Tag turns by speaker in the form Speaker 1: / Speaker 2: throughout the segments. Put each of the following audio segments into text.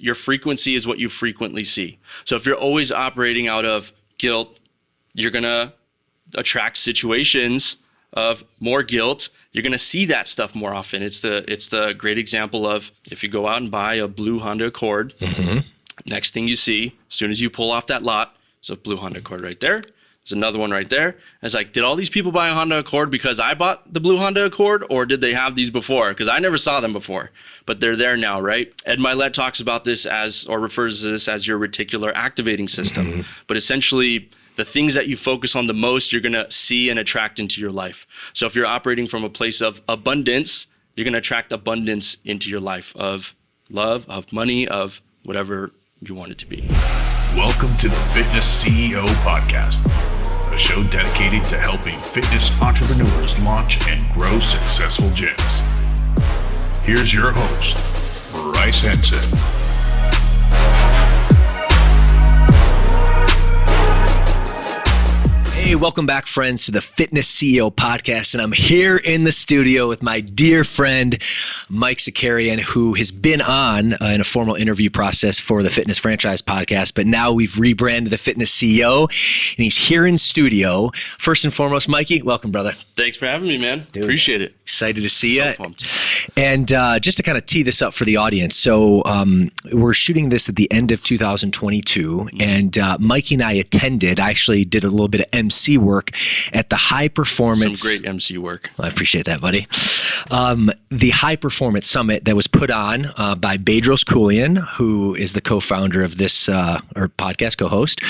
Speaker 1: your frequency is what you frequently see. So if you're always operating out of guilt, you're going to attract situations of more guilt. You're going to see that stuff more often. It's the great example of if you go out and buy a blue Honda Accord, next thing you see, as soon as you pull off that lot, there's a blue Honda Accord right there. There's another one right there. And it's like, did all these people buy a Honda Accord because I bought the blue Honda Accord, or did they have these before? Because I never saw them before, but they're there now, right? Ed Milet talks about this refers to this as your reticular activating system. But essentially, the things that you focus on the most, you're going to see and attract into your life. So if you're operating from a place of abundance, you're going to attract abundance into your life of love, of money, of whatever you want it to be.
Speaker 2: Welcome to the Fitness CEO Podcast, a show dedicated to helping fitness entrepreneurs launch and grow successful gyms. Here's your host, Bryce Henson.
Speaker 3: Hey, welcome back, friends, to the Fitness CEO Podcast. And I'm here in the studio with my dear friend, Mike Zakarian, who has been on in a formal interview process for the Fitness Franchise Podcast. But now we've rebranded the Fitness CEO, and he's here in studio. First and foremost, Mikey, welcome, brother.
Speaker 1: Thanks for having me, man. Dude, appreciate it.
Speaker 3: Excited to see you.
Speaker 1: Pumped.
Speaker 3: And just to kind of tee this up for the audience. So we're shooting this at the end of 2022, and Mikey and I attended. I actually did a little bit of MC work at the High Performance.
Speaker 1: Some great MC work.
Speaker 3: I appreciate that, buddy. The High Performance Summit that was put on by Bedros, who is the co-founder of this or podcast co-host,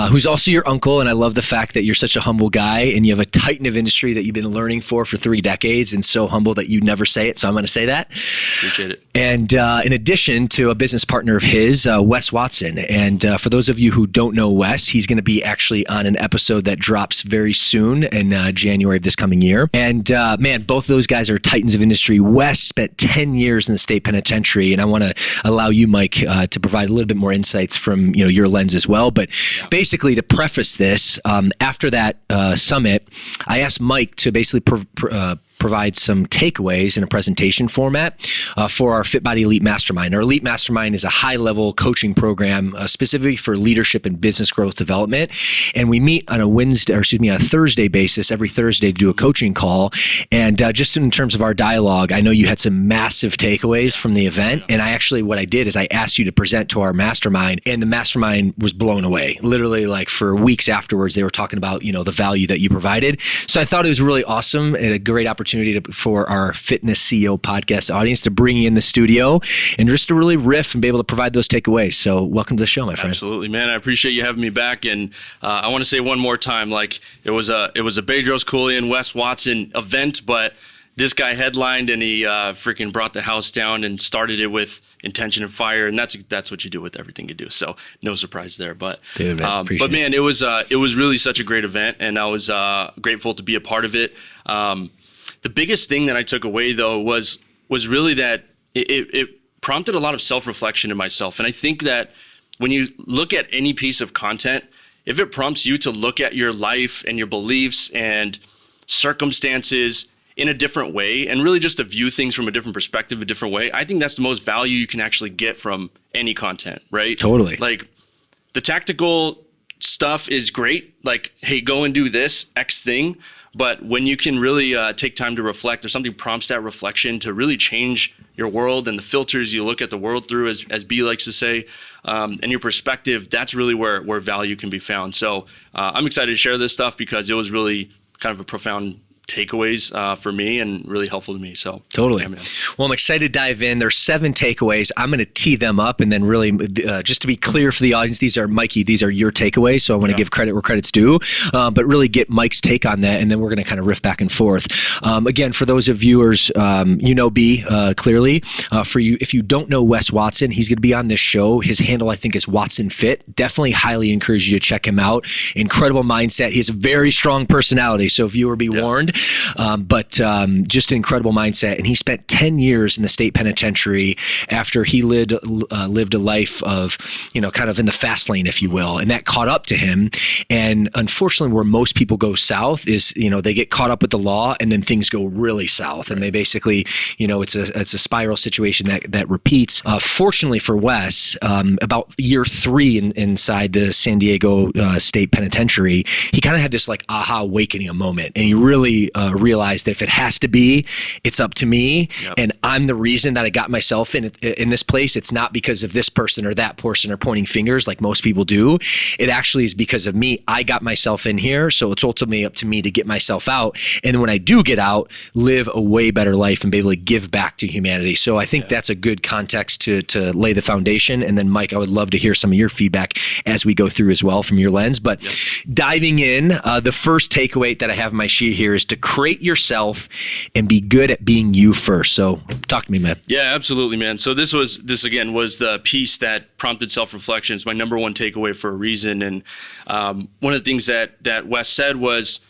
Speaker 3: who's also your uncle. And I love the fact that you're such a humble guy and you have a titan of industry that you've been learning for 3 decades, and so humble that you never say it. So I'm going to say that.
Speaker 1: Appreciate it.
Speaker 3: And in addition to a business partner of his, Wes Watson. And for those of you who don't know Wes, he's going to be actually on an episode that drops very soon in January of this coming year. And man, both of those guys are titans of industry. Wes spent 10 years in the state penitentiary, and I want to allow you, Mike, to provide a little bit more insights from your lens as well. But basically, to preface this, after that summit, I asked Mike to basically provide some takeaways in a presentation format for our Fit Body Elite Mastermind. Our Elite Mastermind is a high-level coaching program specifically for leadership and business growth development. And we meet on a Thursday basis, every Thursday, to do a coaching call. And just in terms of our dialogue, I know you had some massive takeaways from the event. And what I did is I asked you to present to our mastermind, and the mastermind was blown away. Literally, like for weeks afterwards, they were talking about, the value that you provided. So I thought it was really awesome and a great opportunity for our Fitness CEO Podcast audience to bring you in the studio and just to really riff and be able to provide those takeaways. So welcome to the show, my friend.
Speaker 1: Absolutely, man. I appreciate you having me back. And I want to say one more time, like it was a Bedros, Wes Watson event, but this guy headlined and he freaking brought the house down and started it with intention and fire, and that's what you do with everything you do. So no surprise there. But
Speaker 3: dude, man,
Speaker 1: it was really such a great event, and I was grateful to be a part of it. The biggest thing that I took away, though, was really that it prompted a lot of self-reflection in myself. And I think that when you look at any piece of content, if it prompts you to look at your life and your beliefs and circumstances in a different way and really just to view things from a different perspective, a different way, I think that's the most value you can actually get from any content, right?
Speaker 3: Totally.
Speaker 1: Like the tactical stuff is great. Like, hey, go and do this X thing. But when you can really take time to reflect, or something prompts that reflection to really change your world and the filters you look at the world through, as B likes to say, and your perspective, that's really where value can be found. So I'm excited to share this stuff because it was really kind of a profound takeaways for me and really helpful to me. So
Speaker 3: totally.
Speaker 1: Yeah,
Speaker 3: well, I'm excited to dive in. There's 7 takeaways. I'm going to tee them up, and then really just to be clear for the audience, these are your takeaways. So I want to give credit where credit's due, but really get Mike's take on that. And then we're going to kind of riff back and forth. Again, for those of viewers, B clearly. For you, if you don't know Wes Watson, he's going to be on this show. His handle, I think, is Watson Fit. Definitely highly encourage you to check him out. Incredible mindset. He has a very strong personality. So viewer, be warned. But just an incredible mindset. And he spent 10 years in the state penitentiary after he lived a life of, kind of in the fast lane, if you will. And that caught up to him. And unfortunately, where most people go south is, they get caught up with the law and then things go really south. And they basically, it's a spiral situation that repeats. Fortunately for Wes, about year 3 inside the San Diego State Penitentiary, he kind of had this like aha awakening, a moment. And he really realized that if it has to be, it's up to me. Yep. And I'm the reason that I got myself in this place. It's not because of this person or that person or pointing fingers like most people do. It actually is because of me. I got myself in here. So it's ultimately up to me to get myself out. And when I do get out, live a way better life and be able to give back to humanity. So I think that's a good context to lay the foundation. And then Mike, I would love to hear some of your feedback as we go through as well from your lens. But diving in, the first takeaway that I have on my sheet here is to create yourself and be good at being you first. So talk to me, man.
Speaker 1: Yeah, absolutely, man. So this again was the piece that prompted self-reflection. It's my number one takeaway for a reason. And one of the things that Wes said was,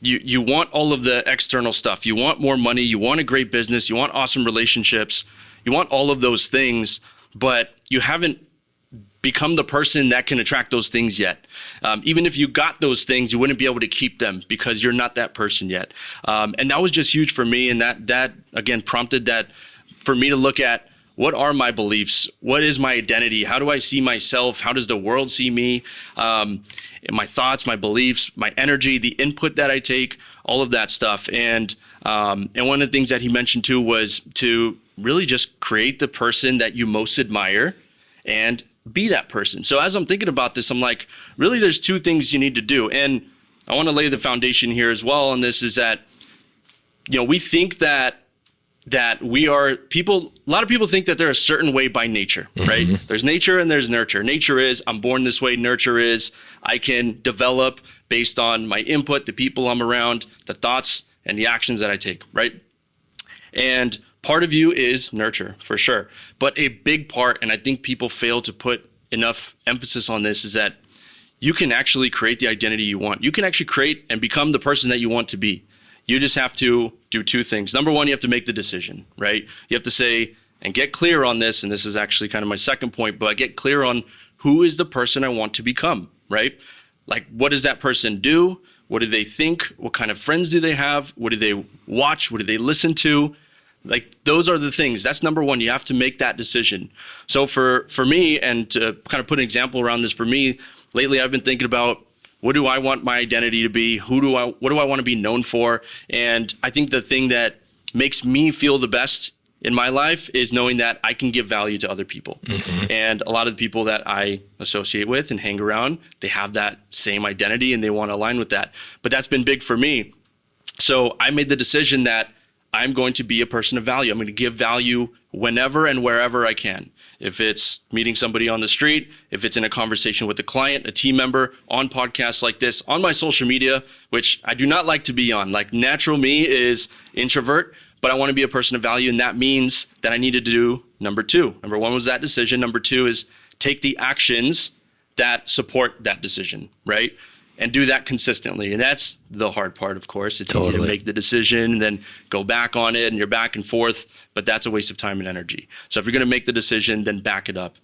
Speaker 1: you want all of the external stuff. You want more money. You want a great business. You want awesome relationships. You want all of those things, but you haven't become the person that can attract those things yet. Even if you got those things, you wouldn't be able to keep them because you're not that person yet. And that was just huge for me. And that again prompted that for me to look at, what are my beliefs? What is my identity? How do I see myself? How does the world see me? My thoughts, my beliefs, my energy, the input that I take, all of that stuff. And one of the things that he mentioned too was to really just create the person that you most admire and be that person. So as I'm thinking about this, I'm like, really, there's 2 things you need to do. And I want to lay the foundation here as well on this, is that, we think that we are people, a lot of people think that they're a certain way by nature, right? Mm-hmm. There's nature and there's nurture. Nature is, I'm born this way. Nurture is, I can develop based on my input, the people I'm around, the thoughts and the actions that I take, right? And part of you is nurture, for sure. But a big part, and I think people fail to put enough emphasis on this, is that you can actually create the identity you want. You can actually create and become the person that you want to be. You just have to do 2 things. Number one, you have to make the decision, right? You have to say and get clear on this, and this is actually kind of my second point, but get clear on who is the person I want to become, right? Like, what does that person do? What do they think? What kind of friends do they have? What do they watch? What do they listen to? Like, those are the things. That's number one. You have to make that decision. So for me, and to kind of put an example around this, for me, lately I've been thinking about, what do I want my identity to be? What do I want to be known for? And I think the thing that makes me feel the best in my life is knowing that I can give value to other people. Mm-hmm. And a lot of the people that I associate with and hang around, they have that same identity and they want to align with that. But that's been big for me. So I made the decision that I'm going to be a person of value. I'm going to give value whenever and wherever I can. If it's meeting somebody on the street, if it's in a conversation with a client, a team member, on podcasts like this, on my social media, which I do not like to be on. Like, natural me is introvert, but I want to be a person of value. And that means that I needed to do number 2. Number 1 was that decision. Number 2 is take the actions that support that decision, right? And do that consistently. And that's the hard part, of course. It's easy to make the decision and then go back on it and you're back and forth, but that's a waste of time and energy. So if you're going to make the decision, then back it up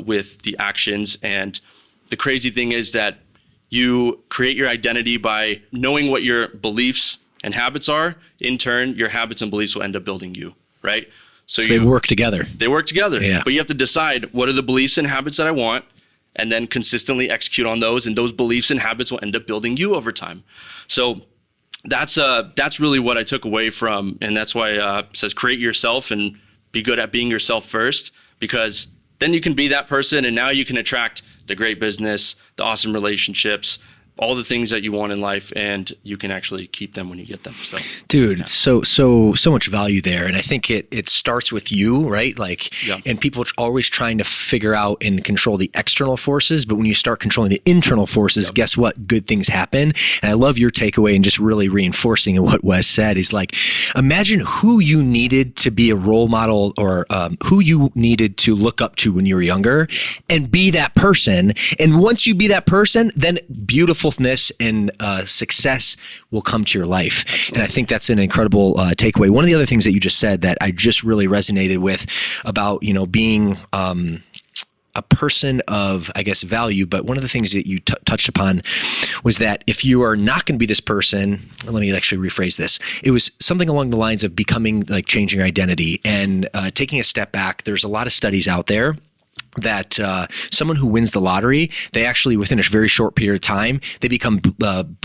Speaker 1: with the actions. And the crazy thing is that you create your identity by knowing what your beliefs and habits are. In turn, your habits and beliefs will end up building you, right?
Speaker 3: So they work together.
Speaker 1: They work together.
Speaker 3: Yeah.
Speaker 1: But you have to decide, what are the beliefs and habits that I want? And then consistently execute on those, and those beliefs and habits will end up building you over time. So that's really what I took away from, and that's why it says create yourself and be good at being yourself first, because then you can be that person, and now you can attract the great business, the awesome relationships, all the things that you want in life, and you can actually keep them when you get them. So,
Speaker 3: dude, so much value there. And I think it starts with you, right? Like, and people are always trying to figure out and control the external forces. But when you start controlling the internal forces, guess what? Good things happen. And I love your takeaway and just really reinforcing what Wes said. He's like, imagine who you needed to be a role model or who you needed to look up to when you were younger, and be that person. And once you be that person, then beautiful fruitfulness and success will come to your life. Absolutely. And I think that's an incredible takeaway. One of the other things that you just said that I just really resonated with about, being a person of, I guess, value. But one of the things that you touched upon was that if you are not going to be this person, let me actually rephrase this. It was something along the lines of becoming, like, changing your identity and taking a step back. There's a lot of studies out there that someone who wins the lottery, they actually, within a very short period of time, they become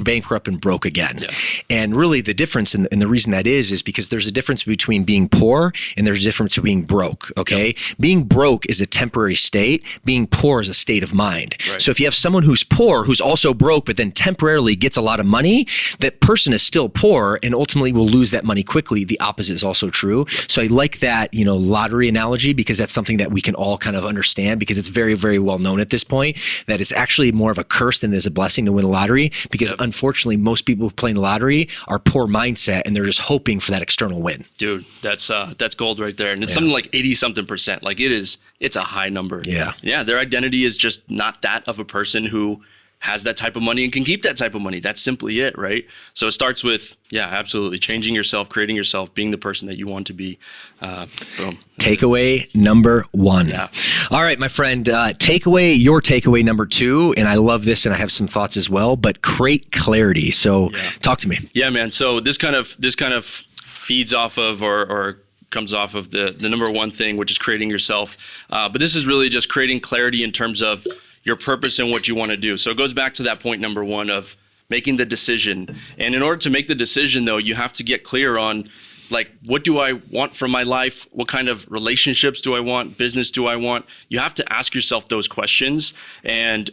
Speaker 3: bankrupt and broke again. Yeah. And really the difference, and the reason that is because there's a difference between being poor and there's a difference between being broke, okay? Yep. Being broke is a temporary state. Being poor is a state of mind. Right. So if you have someone who's poor, who's also broke, but then temporarily gets a lot of money, that person is still poor and ultimately will lose that money quickly. The opposite is also true. So I like that, lottery analogy, because that's something that we can all kind of understand, because it's very, very well known at this point that it's actually more of a curse than it is a blessing to win the lottery, because unfortunately most people playing the lottery are poor mindset and they're just hoping for that external win. Dude,
Speaker 1: that's gold right there. And it's something like 80-something%. Like it's a high number.
Speaker 3: Yeah.
Speaker 1: Yeah. Their identity is just not that of a person who has that type of money and can keep that type of money. That's simply it, right? So it starts with, absolutely, changing yourself, creating yourself, being the person that you want to be. Boom.
Speaker 3: Takeaway number 1. Yeah. All right, my friend, your takeaway number 2, and I love this and I have some thoughts as well, but create clarity. So talk to me.
Speaker 1: Yeah, man. So this kind of feeds off of or comes off of the number 1 thing, which is creating yourself. But this is really just creating clarity in terms of your purpose and what you want to do. So it goes back to that point number 1 of making the decision. And in order to make the decision, though, you have to get clear on, like, what do I want from my life? What kind of relationships do I want? Business do I want? You have to ask yourself those questions and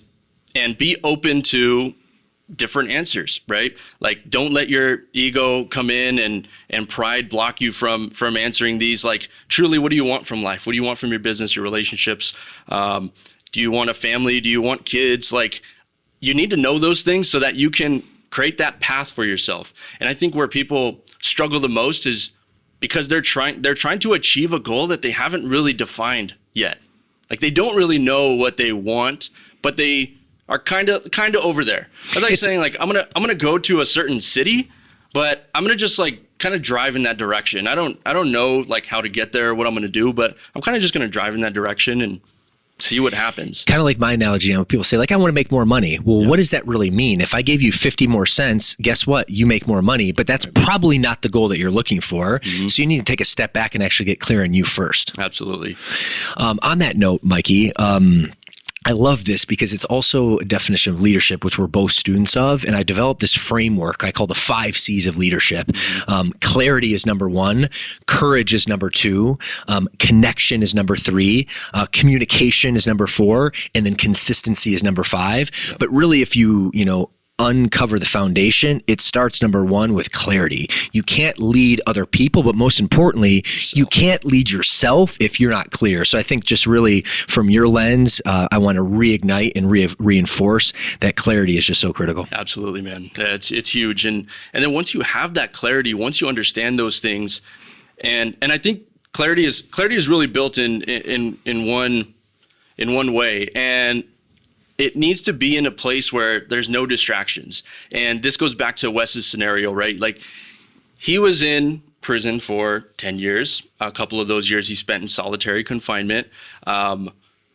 Speaker 1: be open to different answers, right? Like, don't let your ego come in and pride block you from answering these. Like, truly, what do you want from life? What do you want from your business, your relationships? Do you want a family? Do you want kids? Like, you need to know those things so that you can create that path for yourself. And I think where people struggle the most is because they're trying to achieve a goal that they haven't really defined yet. Like, they don't really know what they want, but they are kind of over there. It's like saying, like, I'm gonna go to a certain city, but I'm gonna just, like, kind of drive in that direction. I don't know, like, how to get there, what I'm gonna do, but I'm kind of just gonna drive in that direction and see what happens. Kind
Speaker 3: of like my analogy, people say, like, I want to make more money. Well, what does that really mean? If I gave you 50 more cents, guess what? You make more money, but that's probably not the goal that you're looking for. Mm-hmm. So you need to take a step back and actually get clear on you first.
Speaker 1: Absolutely.
Speaker 3: On that note, Mikey, I love this because it's also a definition of leadership, which we're both students of. And I developed this framework I call the 5 C's of leadership. Clarity is number 1. Courage is number 2. Connection is number 3. Communication is number 4. And then consistency is number 5. Yep. But really, if you uncover the foundation, it starts number 1 with clarity. You can't lead other people, but most importantly, you can't lead yourself if you're not clear. So I think just really from your lens, I want to reignite and reinforce that clarity is just so critical.
Speaker 1: Absolutely, man. It's huge. And then once you have that clarity, once you understand those things, and I think clarity is really built in one way. And it needs to be in a place where there's no distractions. And this goes back to Wes's scenario, right? Like, he was in prison for 10 years. A couple of those years he spent in solitary confinement,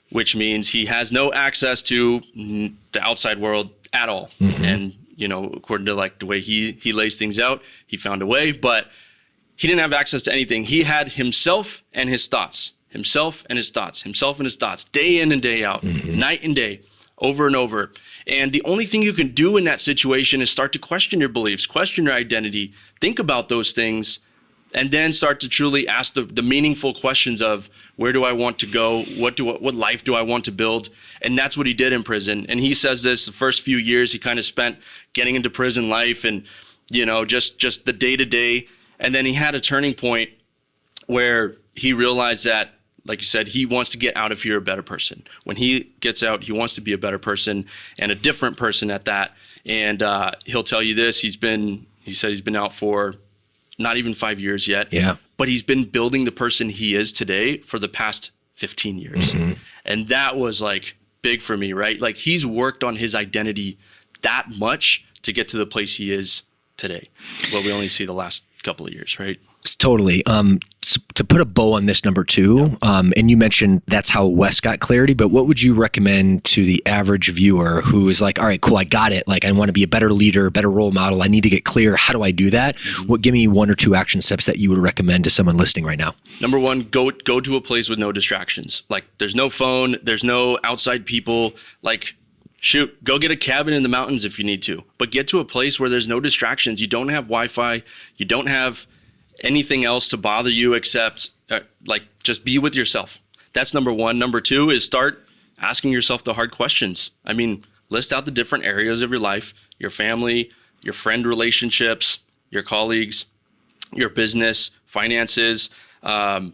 Speaker 1: which means he has no access to the outside world at all. Mm-hmm. And, according to, like, the way he lays things out, he found a way, but he didn't have access to anything. He had himself and his thoughts, day in and day out, mm-hmm. night and day. Over and over. And the only thing you can do in that situation is start to question your beliefs, question your identity, think about those things, and then start to truly ask the meaningful questions of, where do I want to go? What life do I want to build? And that's what he did in prison. And he says this, the first few years he kind of spent getting into prison life and, just the day-to-day. And then he had a turning point where he realized that, like you said, he wants to get out of here a better person. When he gets out, he wants to be a better person and a different person at that. And he'll tell you this, he said he's been out for not even 5 years yet.
Speaker 3: Yeah.
Speaker 1: But he's been building the person he is today for the past 15 years. Mm-hmm. And that was, like, big for me, right? Like, he's worked on his identity that much to get to the place he is today. But we only see the last couple of years, right?
Speaker 3: Totally. To put a bow on this number 2, and you mentioned that's how Wes got clarity, but what would you recommend to the average viewer who is like, all right, cool, I got it. Like, I want to be a better leader, better role model. I need to get clear. How do I do that? Give me 1 or 2 action steps that you would recommend to someone listening right now.
Speaker 1: Number 1, go to a place with no distractions. Like, there's no phone, there's no outside people. Like, shoot, go get a cabin in the mountains if you need to, but get to a place where there's no distractions. You don't have Wi-Fi. You don't have anything else to bother you except just be with yourself. That's number 1. Number 2 is start asking yourself the hard questions. I mean, list out the different areas of your life, your family, your friend relationships, your colleagues, your business, finances, all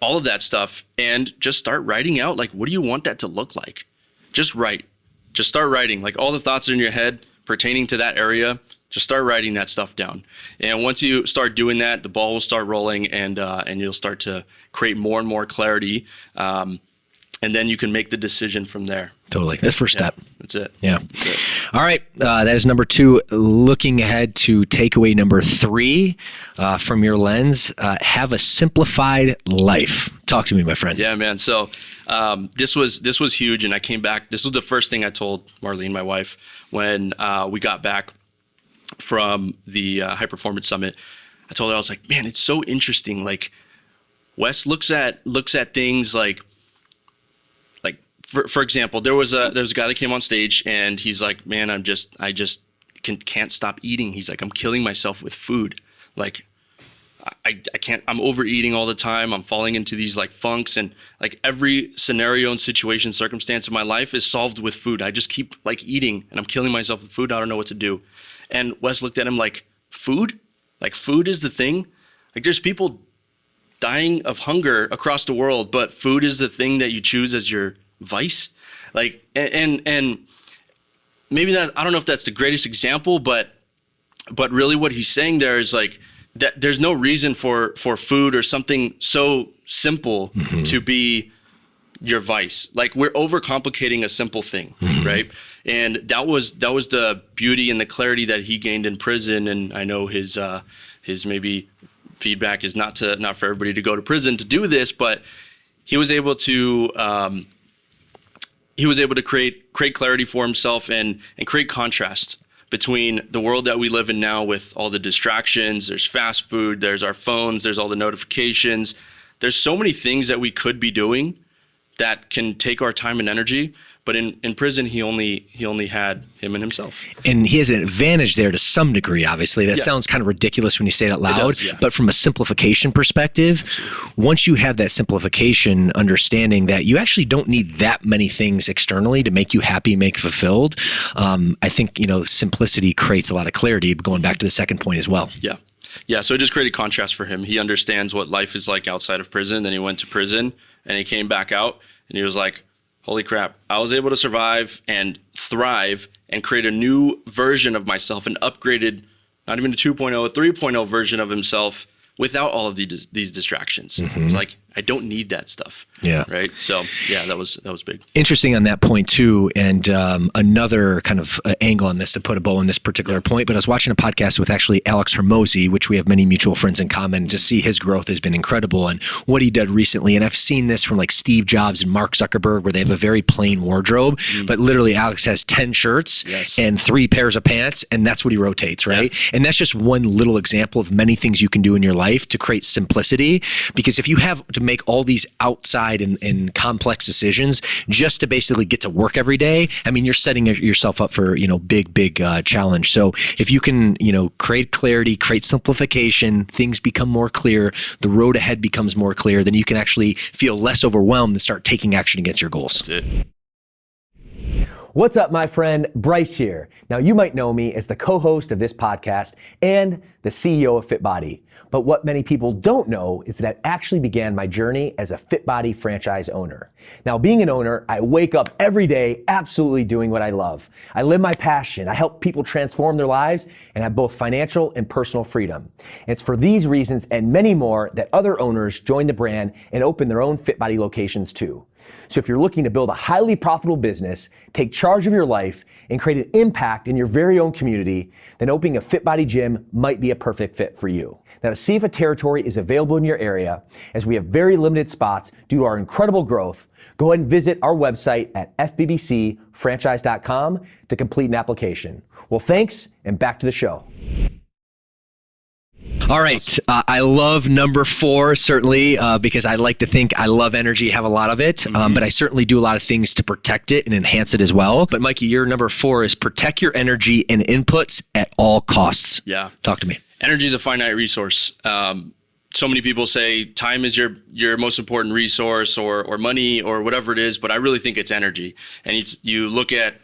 Speaker 1: of that stuff. And just start writing out, like, what do you want that to look like? Just write. Just start writing, like, all the thoughts in your head pertaining to that area. Just start writing that stuff down. And once you start doing that, the ball will start rolling, and you'll start to create more and more clarity. And then you can make the decision from there.
Speaker 3: Totally. That's first step.
Speaker 1: That's it.
Speaker 3: Yeah.
Speaker 1: That's it.
Speaker 3: All right. That is number 2. Looking ahead to takeaway number 3 from your lens, have a simplified life. Talk to me, my friend.
Speaker 1: Yeah, man. So this was huge, and I came back. This was the first thing I told Marlene, my wife, when we got back from the High Performance Summit. I told her, I was like, man, it's so interesting. Like, Wes looks at things like for example, there was a guy that came on stage, and he's like, man, I just can't stop eating. He's like, I'm killing myself with food. Like, I can't, I'm overeating all the time. I'm falling into these like funks, and like every scenario and situation, circumstance in my life is solved with food. I just keep like eating, and I'm killing myself with food. I don't know what to do. And Wes looked at him like, food? Like, food is the thing? Like, there's people dying of hunger across the world, but food is the thing that you choose as your vice? Like, and maybe that, I don't know if that's the greatest example, but really what he's saying there is like, that there's no reason for food or something so simple to be your vice. Like, we're overcomplicating a simple thing, right? And that was the beauty and the clarity that he gained in prison. And I know his maybe feedback is not for everybody to go to prison to do this, but he was able to create clarity for himself and create contrast between the world that we live in now with all the distractions. There's fast food, there's our phones, there's all the notifications. There's so many things that we could be doing that can take our time and energy. But in prison, he only had him and himself. And
Speaker 3: he has an advantage there to some degree, obviously. That sounds kind of ridiculous when you say it out loud.
Speaker 1: It does, yeah.
Speaker 3: But from a simplification perspective, once you have that simplification understanding that you actually don't need that many things externally to make you happy, make fulfilled, I think, simplicity creates a lot of clarity, going back to the second point as well.
Speaker 1: Yeah. Yeah, so it just created contrast for him. He understands what life is like outside of prison. Then he went to prison, and he came back out, and he was like, holy crap, I was able to survive and thrive and create a new version of myself, an upgraded, not even a 2.0, a 3.0 version of himself without all of these distractions. It's like, I don't need that stuff.
Speaker 3: Yeah.
Speaker 1: Right. So yeah, that was big.
Speaker 3: Interesting on that point too. And another kind of angle on this, to put a bow on this particular point, but I was watching a podcast with actually Alex Hormozi, which we have many mutual friends in common. To see his growth has been incredible, and what he did recently. And I've seen this from like Steve Jobs and Mark Zuckerberg, where they have a very plain wardrobe, but literally Alex has 10 shirts and 3 pairs of pants, and that's what he rotates, right? Yeah. And that's just one little example of many things you can do in your life to create simplicity. Because if you have to make all these outside and complex decisions just to basically get to work every day, I mean, you're setting yourself up for, big challenge. So if you can, create clarity, create simplification, things become more clear, the road ahead becomes more clear, then you can actually feel less overwhelmed and start taking action against your goals.
Speaker 1: That's it.
Speaker 3: What's up, my friend? Bryce here. Now, you might know me as the co-host of this podcast and the CEO of FitBody. But what many people don't know is that I actually began my journey as a FitBody franchise owner. Now, being an owner, I wake up every day absolutely doing what I love. I live my passion. I help people transform their lives and have both financial and personal freedom. It's for these reasons and many more that other owners join the brand and open their own FitBody locations too. So if you're looking to build a highly profitable business, take charge of your life, and create an impact in your very own community, then opening a Fit Body gym might be a perfect fit for you. Now, to see if a territory is available in your area, as we have very limited spots due to our incredible growth, go ahead and visit our website at fbbcfranchise.com to complete an application. Well, thanks, and back to the show. All right. I love number 4, certainly, because I like to think I love energy, have a lot of it, but I certainly do a lot of things to protect it and enhance it as well. But Mikey, your number 4 is protect your energy and inputs at all costs.
Speaker 1: Yeah.
Speaker 3: Talk to me.
Speaker 1: Energy is a finite resource. So many people say time is your most important resource or money or whatever it is, but I really think it's energy. And you look at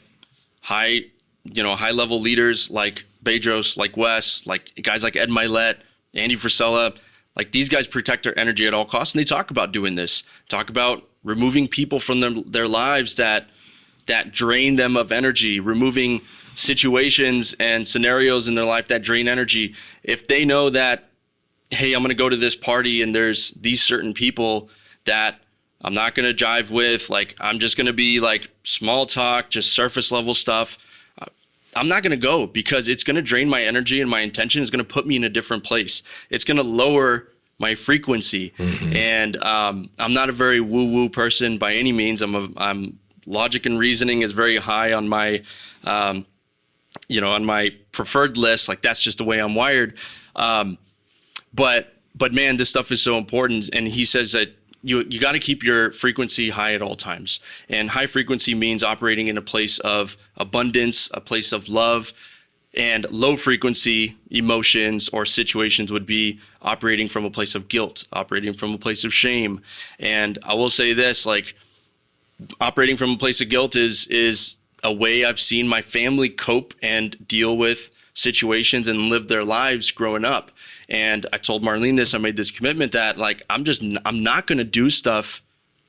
Speaker 1: high level leaders like Bedros, like Wes, like guys like Ed Milet, Andy Frisella, like these guys protect their energy at all costs. And they talk about doing this, talk about removing people from their lives that drain them of energy, removing situations and scenarios in their life that drain energy. If they know that, hey, I'm going to go to this party and there's these certain people that I'm not going to jive with, like I'm just going to be like small talk, just surface level stuff, I'm not going to go because it's going to drain my energy, and my intention is going to put me in a different place. It's going to lower my frequency. And I'm not a very woo-woo person by any means. I'm logic and reasoning is very high on my on my preferred list. Like that's just the way I'm wired. But man, this stuff is so important. And he says that you got to keep your frequency high at all times. And high frequency means operating in a place of abundance, a place of love. And low frequency emotions or situations would be operating from a place of guilt, operating from a place of shame. And I will say this, like operating from a place of guilt is a way I've seen my family cope and deal with situations and live their lives growing up. And I told Marlene this, I made this commitment that like, I'm not going to do stuff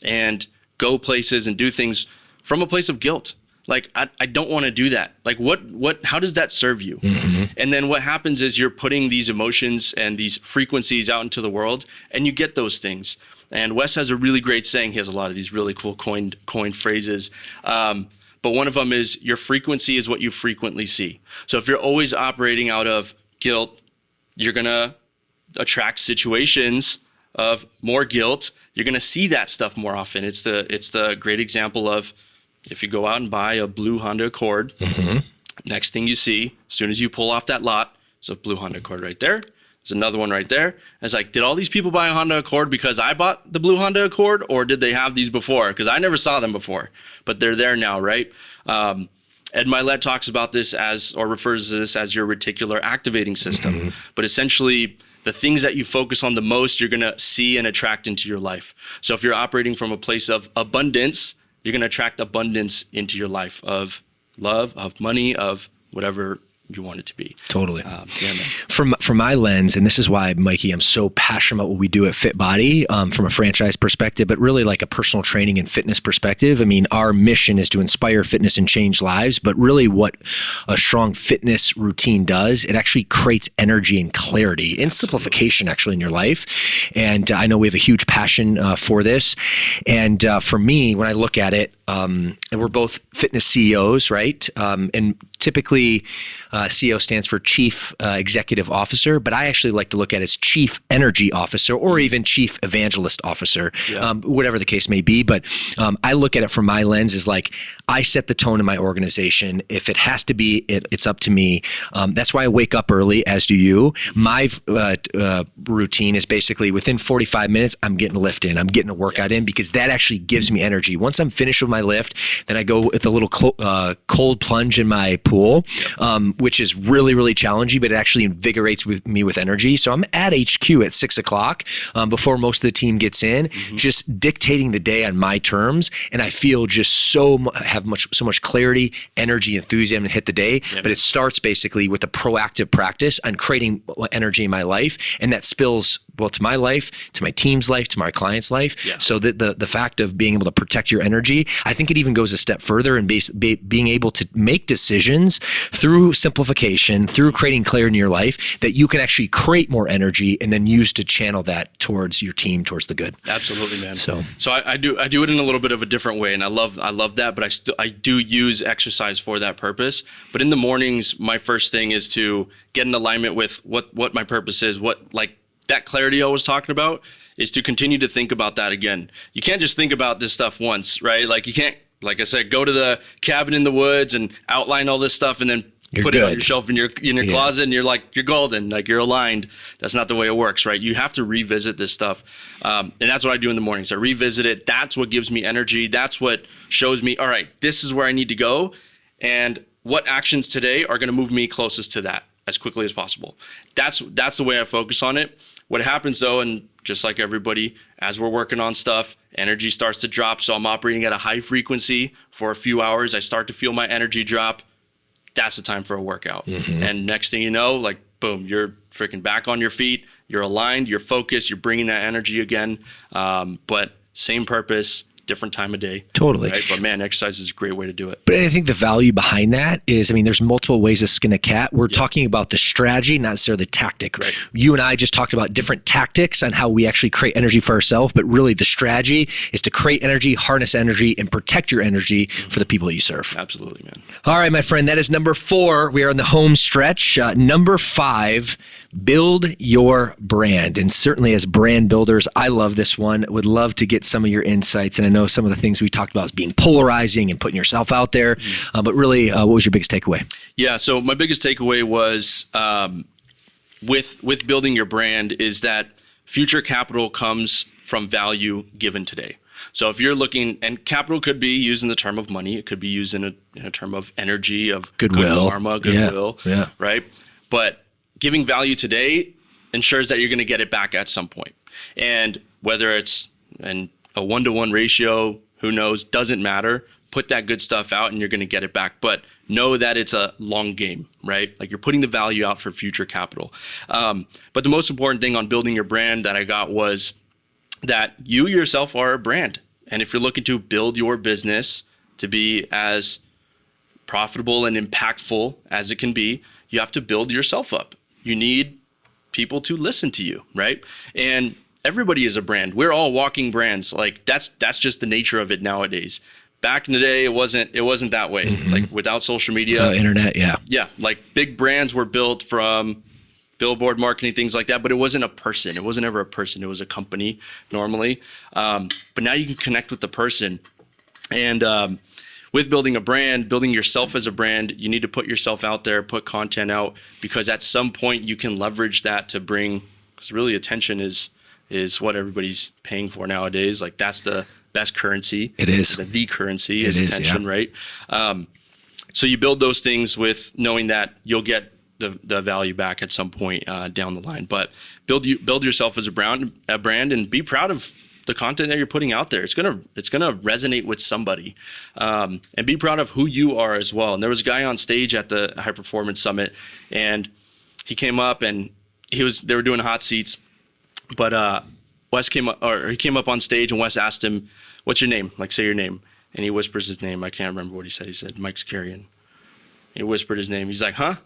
Speaker 1: and go places and do things from a place of guilt. Like, I don't want to do that. Like how does that serve you? And then what happens is you're putting these emotions and these frequencies out into the world and you get those things. And Wes has a really great saying. He has a lot of these really cool coined phrases. But one of them is your frequency is what you frequently see. So if you're always operating out of guilt, you're going to attract situations of more guilt. You're going to see that stuff more often. It's the great example of if you go out and buy a blue Honda Accord, next thing you see, as soon as you pull off that lot, is a blue Honda Accord right there. There's another one right there. And it's like, did all these people buy a Honda Accord because I bought the blue Honda Accord, or did they have these before? Because I never saw them before, but they're there now, right? Ed Milet talks about this refers to this as your reticular activating system. But essentially, the things that you focus on the most, you're going to see and attract into your life. So if you're operating from a place of abundance, you're going to attract abundance into your life of love, of money, of whatever you want it to be.
Speaker 3: Totally. From my lens, and this is why, Mikey, I'm so passionate about what we do at Fit Body from a franchise perspective, but really like a personal training and fitness perspective. I mean, our mission is to inspire fitness and change lives, but really what a strong fitness routine does, it actually creates energy and clarity and simplification actually in your life. And I know we have a huge passion for this. And for me, when I look at it, and we're both fitness CEOs, right? And typically CEO stands for Chief Executive Officer, but I actually like to look at it as Chief Energy Officer or even Chief Evangelist Officer, whatever the case may be. But I look at it from my lens as like, I set the tone in my organization. If it has to be, it's up to me. That's why I wake up early, as do you. My routine is basically within 45 minutes, I'm getting a lift in, I'm getting a workout in, because that actually gives me energy. Once I'm finished with my lift, then I go with a little cold plunge in my pool, which is really, really challenging, but it actually invigorates me with energy. So I'm at HQ at 6 o'clock before most of the team gets in, just dictating the day on my terms. And I feel just so much clarity, energy, enthusiasm to hit the day. But it starts basically with a proactive practice on creating energy in my life. And that spills well, to my life, to my team's life, to my client's life.
Speaker 1: Yeah.
Speaker 3: So the fact of being able to protect your energy, I think it even goes a step further in being able to make decisions through simplification, through creating clarity in your life, that you can actually create more energy and then use to channel that towards your team, towards the good.
Speaker 1: Absolutely, man.
Speaker 3: So
Speaker 1: I do it in a little bit of a different way, and I love that. But I do use exercise for that purpose. But in the mornings, my first thing is to get in alignment with what my purpose is. What, like, that clarity I was talking about is to continue to think about that again. You can't just think about this stuff once, right? Like, you can't, like I said, go to the cabin in the woods and outline all this stuff and then put it on your shelf in your closet and you're like, you're golden, like you're aligned. That's not the way it works, right? You have to revisit this stuff. And that's what I do in the mornings. I revisit it. That's what gives me energy. That's what shows me, all right, this is where I need to go. And what actions today are going to move me closest to that as quickly as possible. That's the way I focus on it. What happens though, and just like everybody, as we're working on stuff, energy starts to drop. So I'm operating at a high frequency for a few hours. I start to feel my energy drop. That's the time for a workout. And next thing you know, like, boom, you're freaking back on your feet. You're aligned, you're focused, you're bringing that energy again. But same purpose, different time of day.
Speaker 3: Totally.
Speaker 1: Right? But man, exercise is a great way to do it.
Speaker 3: But I think the value behind that is, I mean, there's multiple ways to skin a cat. We're talking about the strategy, not necessarily the tactic.
Speaker 1: Right.
Speaker 3: You and I just talked about different tactics on how we actually create energy for ourselves, but really the strategy is to create energy, harness energy, and protect your energy for the people that you serve.
Speaker 1: Absolutely, man.
Speaker 3: All right, my friend, that is number 4. We are in the home stretch. Number 5, build your brand. And certainly as brand builders, I love this one. Would love to get some of your insights. And I know some of the things we talked about is being polarizing and putting yourself out there. But really, what was your biggest takeaway?
Speaker 1: Yeah, so my biggest takeaway was with building your brand is that future capital comes from value given today. So if you're looking, and capital could be used in the term of money, it could be used in a term of energy, of
Speaker 3: goodwill,
Speaker 1: good karma, goodwill, right? But giving value today ensures that you're going to get it back at some point. And whether it's a 1-to-1 ratio, who knows, doesn't matter. Put that good stuff out and you're going to get it back. But know that it's a long game, right? Like, you're putting the value out for future capital. But the most important thing on building your brand that I got was that you yourself are a brand. And if you're looking to build your business to be as profitable and impactful as it can be, you have to build yourself up. You need people to listen to you, right? And everybody is a brand. We're all walking brands. Like, that's just the nature of it nowadays. Back in the day, it wasn't that way. Like, without social media,
Speaker 3: without internet,
Speaker 1: yeah. Like, big brands were built from billboard marketing, things like that, but it wasn't a person. It wasn't ever a person. It was a company normally. But now you can connect with the person. And with building a brand, building yourself as a brand, you need to put yourself out there, put content out, because at some point you can leverage that to bring, because really attention is what everybody's paying for nowadays. Like, that's the best currency.
Speaker 3: It is.
Speaker 1: The currency is attention, right? So you build those things with knowing that you'll get the value back at some point down the line. But build yourself as a brand and be proud of the content that you're putting out there. It's gonna resonate with somebody, and be proud of who you are as well. And there was a guy on stage at the High Performance Summit, and he came up and they were doing hot seats, but Wes came up on stage and Wes asked him, "What's your name? Like, say your name." And he whispers his name. I can't remember what he said. He said, "Mike Zakarian." He whispered his name. He's like, "Huh?"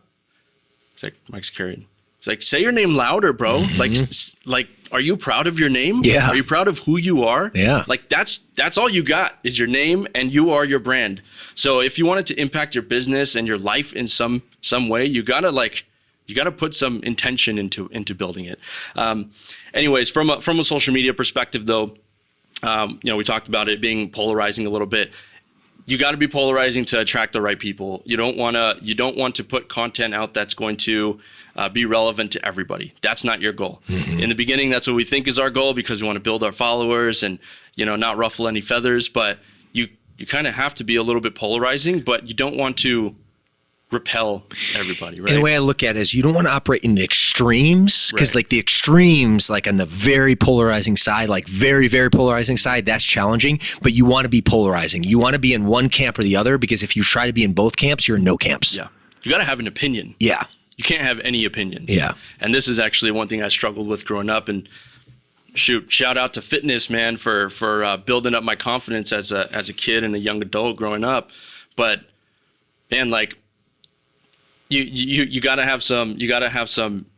Speaker 1: He's like, "Mike Zakarian." He's like, "Say your name louder, bro. Like, are you proud of your name?
Speaker 3: Yeah.
Speaker 1: Are you proud of who you are?
Speaker 3: Yeah.
Speaker 1: Like, that's all you got is your name, and you are your brand. So if you wanted to impact your business and your life in some way, you gotta put some intention into building it. Anyways, from a social media perspective, though, we talked about it being polarizing a little bit. You got to be polarizing to attract the right people. You don't want to put content out that's going to be relevant to everybody. That's not your goal. In the beginning, that's what we think is our goal, because we want to build our followers and not ruffle any feathers. But you kind of have to be a little bit polarizing, but you don't want to repel everybody, right?
Speaker 3: And the way I look at it is you don't want to operate in the extremes, because like the extremes, like on the very polarizing side, like very, very polarizing side, that's challenging, but you want to be polarizing. You want to be in one camp or the other, because if you try to be in both camps, you're in no camps.
Speaker 1: Yeah. You got to have an opinion.
Speaker 3: Yeah.
Speaker 1: You can't have any opinions.
Speaker 3: Yeah.
Speaker 1: And this is actually one thing I struggled with growing up. And shout out to fitness, man, for building up my confidence as a kid and a young adult growing up. But man, like you gotta have some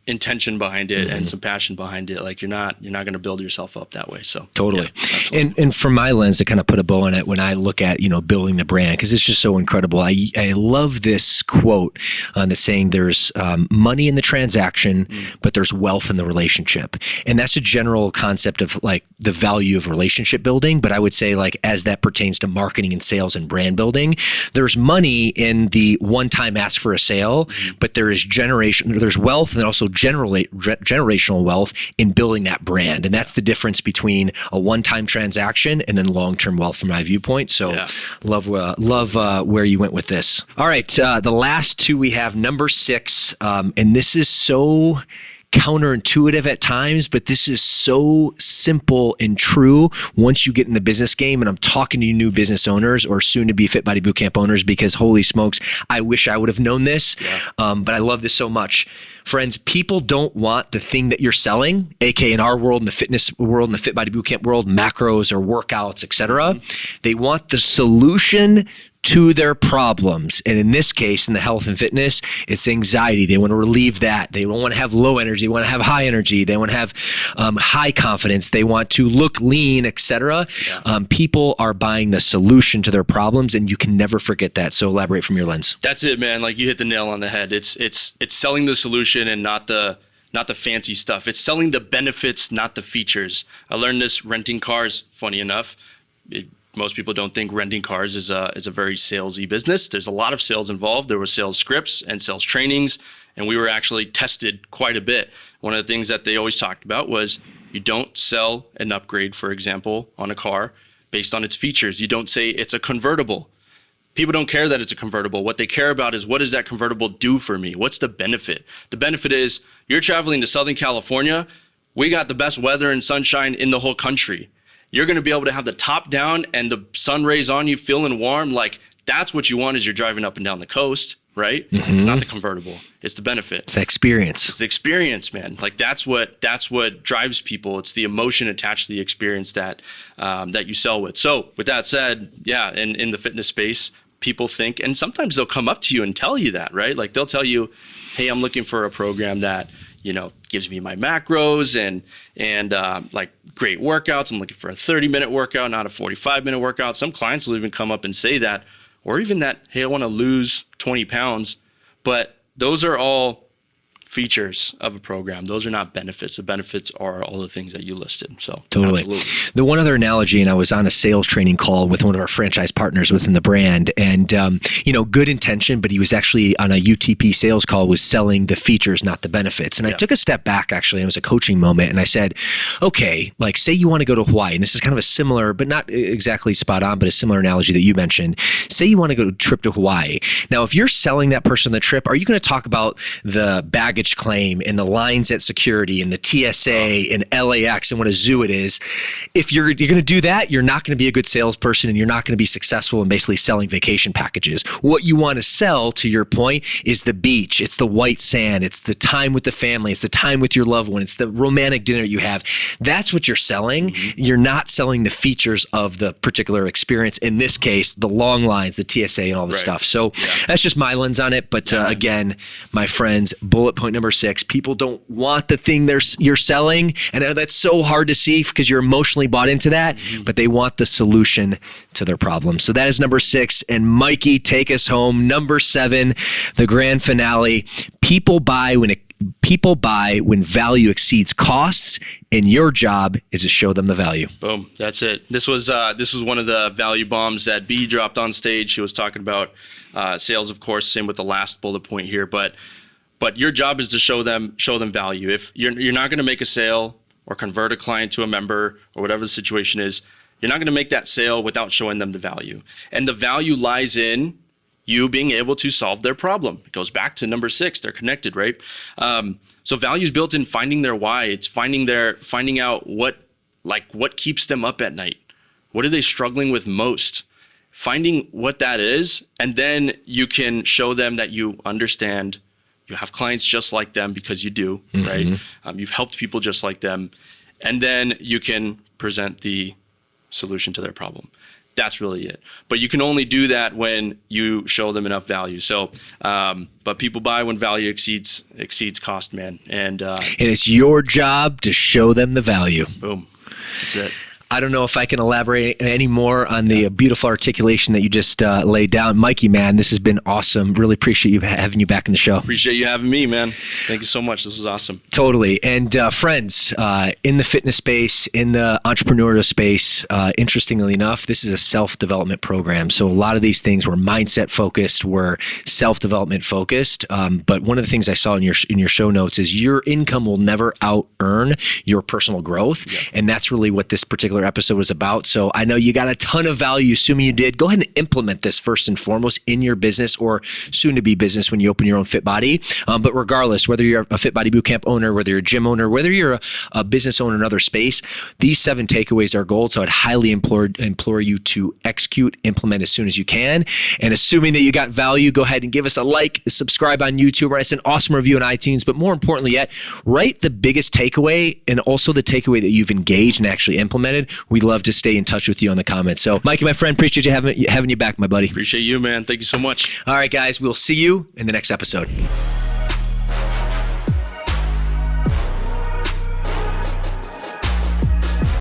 Speaker 1: intention behind it and some passion behind it. Like you're not going to build yourself up that way. So
Speaker 3: totally.
Speaker 1: Yeah,
Speaker 3: and from my lens, to kind of put a bow on it, when I look at, building the brand, because it's just so incredible. I love this quote that's saying there's money in the transaction, but there's wealth in the relationship. And that's a general concept of like the value of relationship building. But I would say like, as that pertains to marketing and sales and brand building, there's money in the one-time ask for a sale, but there's wealth and also generational wealth in building that brand. And that's the difference between a one-time transaction and then long-term wealth from my viewpoint. So love where you went with this. All right. The last two we have, number 6. And this is so counterintuitive at times, but this is so simple and true once you get in the business game. And I'm talking to you new business owners or soon to be Fit Body Bootcamp owners, because holy smokes, I wish I would have known this. But I love this so much. Friends, people don't want the thing that you're selling, aka in our world, in the fitness world, in the Fit Body Bootcamp world, macros or workouts, etc. They want the solution to their problems. And in this case, in the health and fitness, it's anxiety. They want to relieve that. They don't want to have low energy. They want to have high energy. They want to have high confidence. They want to look lean, etc. People are buying the solution to their problems, and you can never forget that. So elaborate from your lens.
Speaker 1: That's it, man. Like you hit the nail on the head. It's selling the solution and not the fancy stuff. It's selling the benefits, not the features. I learned this renting cars, funny enough. Most people don't think renting cars is a very salesy business. There's a lot of sales involved. There were sales scripts and sales trainings, and we were actually tested quite a bit. One of the things that they always talked about was you don't sell an upgrade, for example, on a car based on its features. You don't say it's a convertible. People don't care that it's a convertible. What they care about is, what does that convertible do for me? What's the benefit? The benefit is you're traveling to Southern California. We got the best weather and sunshine in the whole country. You're going to be able to have the top down and the sun rays on you, feeling warm. Like that's what you want as you're driving up and down the coast, right? It's not the convertible. It's the benefit.
Speaker 3: It's the experience.
Speaker 1: It's the experience, man. Like that's what drives people. It's the emotion attached to the experience that you sell with. So with that said, in the fitness space, people think, and sometimes they'll come up to you and tell you that, right? Like they'll tell you, hey, I'm looking for a program that, gives me my macros and like great workouts. I'm looking for a 30-minute workout, not a 45-minute workout. Some clients will even come up and say that, or even that, hey, I want to lose 20 pounds. But those are all features of a program. Those are not benefits. The benefits are all the things that you listed. So
Speaker 3: totally.
Speaker 1: Absolutely.
Speaker 3: The one other analogy, and I was on a sales training call with one of our franchise partners within the brand, and good intention, but he was actually on a UTP sales call, was selling the features, not the benefits. And I took a step back, actually, and it was a coaching moment, and I said, okay, like say you want to go to Hawaii, and this is kind of a similar, but not exactly spot on, but a similar analogy that you mentioned. Say you want to go to a trip to Hawaii. Now, if you're selling that person the trip, are you going to talk about the baggage claim and the lines at security and the TSA and LAX and what a zoo it is? If you're going to do that, you're not going to be a good salesperson, and you're not going to be successful in basically selling vacation packages. What you want to sell, to your point, is the beach. It's the white sand. It's the time with the family. It's the time with your loved one. It's the romantic dinner you have. That's what you're selling. You're not selling the features of the particular experience. In this case, the long lines, the TSA and all the stuff. So that's just my lens on it. But again, my friends, bullet point number 6, people don't want the thing you're selling. And I know that's so hard to see because you're emotionally bought into that, but they want the solution to their problem. So that is number 6. And Mikey, take us home. Number 7, the grand finale. People buy when value exceeds costs, and your job is to show them the value. Boom.
Speaker 1: That's it. This was one of the value bombs that B dropped on stage. She was talking about sales, of course, same with the last bullet point here, but your job is to show them value. If you're not going to make a sale or convert a client to a member or whatever the situation is, you're not going to make that sale without showing them the value. And the value lies in you being able to solve their problem. It goes back to number 6. They're connected, right? So value is built in finding their why. It's finding out what keeps them up at night. What are they struggling with most? Finding what that is, and then you can show them that you understand You have clients just like them because you do, right? You've helped people just like them. And then you can present the solution to their problem. That's really it. But you can only do that when you show them enough value. So, but people buy when value exceeds cost, man. And
Speaker 3: it's your job to show them the value.
Speaker 1: Boom. That's it.
Speaker 3: I don't know if I can elaborate any more on the beautiful articulation that you just laid down. Mikey, man, this has been awesome. Really appreciate you having you back in the show.
Speaker 1: Appreciate you having me, man. Thank you so much. This was awesome.
Speaker 3: Totally. And friends, in the fitness space, in the entrepreneurial space, interestingly enough, this is a self-development program. So a lot of these things were mindset focused, were self-development focused. But one of the things I saw in your show notes is your income will never out-earn your personal growth. Yeah. And that's really what this particular episode was about. So I know you got a ton of value, assuming you did. Go ahead and implement this first and foremost in your business or soon to be business when you open your own Fit Body. But regardless, whether you're a Fit Body Bootcamp owner, whether you're a gym owner, whether you're a business owner in another space, these 7 takeaways are gold. So I'd highly implore you to execute, implement as soon as you can. And assuming that you got value, go ahead and give us a like, subscribe on YouTube, write us an awesome review on iTunes. But more importantly yet, write the biggest takeaway and also the takeaway that you've engaged and actually implemented. We'd love to stay in touch with you on the comments. So, Mikey, my friend, appreciate you having you back, my buddy.
Speaker 1: Appreciate you, man. Thank you so much.
Speaker 3: All right, guys, we'll see you in the next episode.